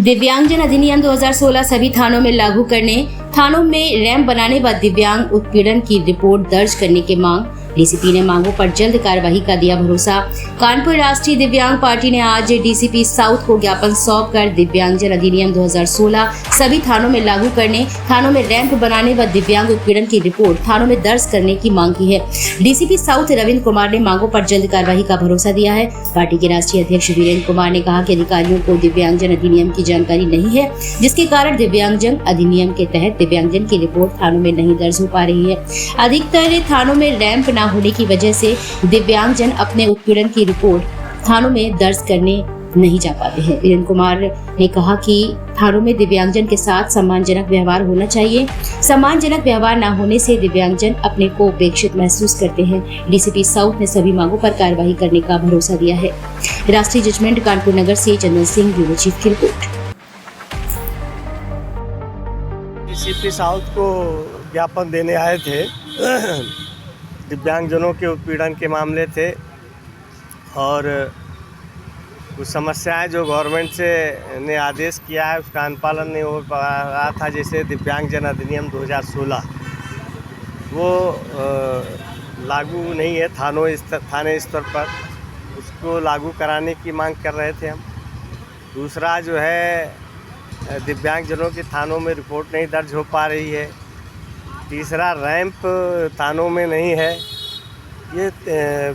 दिव्यांगजन अधिनियम 2016 सभी थानों में लागू करने, थानों में रैंप बनाने व दिव्यांग उत्पीड़न की रिपोर्ट दर्ज करने की मांग। डीसीपी ने मांगों पर जल्द कार्यवाही का दिया भरोसा। कानपुर राष्ट्रीय दिव्यांग पार्टी ने आज डीसीपी साउथ को ज्ञापन सौंपकर दिव्यांगजन अधिनियम 2016 सभी थानों में लागू करने, थानों में रैंप बनाने व दिव्यांग उत्पीड़न की रिपोर्ट थानों में दर्ज करने की मांग की है। डीसीपी साउथ रविंद्र कुमार ने मांगों पर जल्द कार्यवाही का भरोसा दिया है। पार्टी के राष्ट्रीय अध्यक्ष वीरेंद्र कुमार ने कहा कि अधिकारियों को दिव्यांगजन अधिनियम की जानकारी नहीं है, जिसके कारण दिव्यांगजन अधिनियम के तहत दिव्यांगजन की रिपोर्ट थानों में नहीं दर्ज हो पा रही है। अधिकतर थानों में रैंप न होने की वजह से दिव्यांगजन अपने उत्पीड़न की रिपोर्ट थानों में दर्ज करने नहीं जा पाते हैं। वीरेंद्र कुमार ने कहा कि थानों में दिव्यांगजन के साथ सम्मानजनक व्यवहार होना चाहिए। सम्मानजनक व्यवहार न होने से दिव्यांगजन अपने को उपेक्षित महसूस करते हैं। डीसीपी साउथ ने सभी मांगों पर कार्रवाई करने का भरोसा दिया है। राष्ट्रीय जजमेंट कानपुर नगर से चंदन सिंह, ब्यूरो चीफ की रिपोर्ट। डीसीपी साउथ को ज्ञापन देने आए थे। दिव्यांगजनों के उत्पीड़न के मामले थे और कुछ समस्याएं जो गवर्नमेंट से ने आदेश किया है उसका अनुपालन नहीं हो पा रहा था। जैसे दिव्यांगजन अधिनियम 2016 वो लागू नहीं है थाने स्तर पर, उसको लागू कराने की मांग कर रहे थे हम। दूसरा जो है दिव्यांगजनों की थानों में रिपोर्ट नहीं दर्ज हो पा रही है। तीसरा रैंप थानों में नहीं है। ये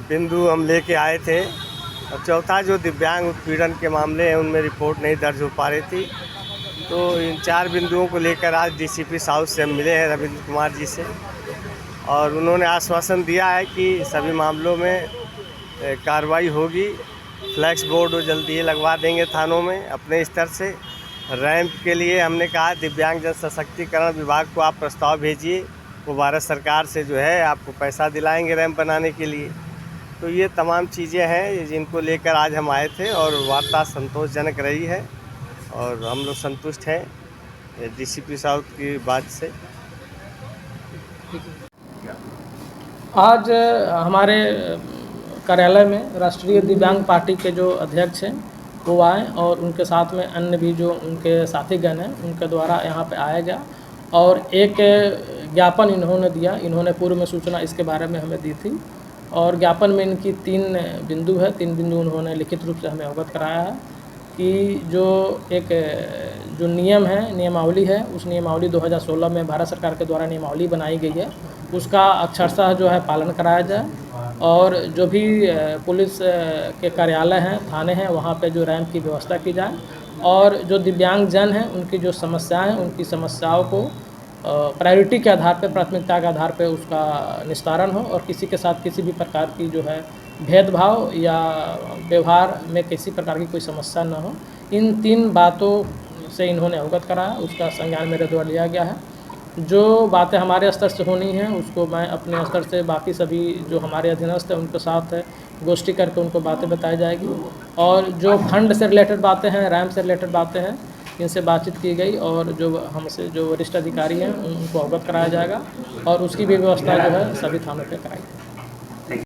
बिंदु हम लेके आए थे। और चौथा जो दिव्यांग उत्पीड़न के मामले हैं उनमें रिपोर्ट नहीं दर्ज हो पा रही थी। तो इन 4 बिंदुओं को लेकर आज डीसीपी साउथ से हम मिले हैं रविंद्र कुमार जी से, और उन्होंने आश्वासन दिया है कि सभी मामलों में कार्रवाई होगी। फ्लैक्स बोर्ड वो जल्दी ही लगवा देंगे थानों में अपने स्तर से। रैंप के लिए हमने कहा दिव्यांगजन सशक्तिकरण विभाग को आप प्रस्ताव भेजिए, वो भारत सरकार से जो है आपको पैसा दिलाएंगे रैंप बनाने के लिए। तो ये तमाम चीज़ें हैं जिनको लेकर आज हम आए थे और वार्ता संतोषजनक रही है और हम लोग संतुष्ट हैं डीसीपी साउथ की बात से। आज हमारे कार्यालय में राष्ट्रीय दिव्यांग पार्टी के जो अध्यक्ष हैं वो आए और उनके साथ में अन्य भी जो उनके साथीगण हैं उनके द्वारा यहाँ पे आया गया और एक ज्ञापन इन्होंने दिया। इन्होंने पूर्व में सूचना इसके बारे में हमें दी थी और ज्ञापन में इनकी 3 बिंदु है। 3 बिंदु उन्होंने लिखित रूप से हमें अवगत कराया है कि जो नियम है, नियमावली है, उस नियमावली 2016 में भारत सरकार के द्वारा नियमावली बनाई गई है, उसका अक्षरशः जो है पालन कराया जाए। और जो भी पुलिस के कार्यालय हैं, थाने हैं, वहाँ पे जो रैंप की व्यवस्था की जाए और जो दिव्यांगजन हैं उनकी जो समस्याएं हैं उनकी समस्याओं को प्रायोरिटी के आधार पे, प्राथमिकता के आधार पे उसका निस्तारण हो और किसी के साथ किसी भी प्रकार की जो है भेदभाव या व्यवहार में किसी प्रकार की कोई समस्या न हो। इन 3 बातों से इन्होंने अवगत कराया, उसका संज्ञान मेरे द्वारा लिया गया है। जो बातें हमारे स्तर से होनी हैं उसको मैं अपने स्तर से बाकी सभी जो हमारे अधीनस्थ हैं उनके साथ गोष्ठी करके उनको बातें बताई जाएगी। और जो फंड से रिलेटेड बातें हैं, रैंप से रिलेटेड बातें हैं, इनसे बातचीत की गई और जो हमसे जो वरिष्ठ अधिकारी हैं उनको अवगत कराया जाएगा और उसकी भी व्यवस्था जो है सभी थानों पर कराई।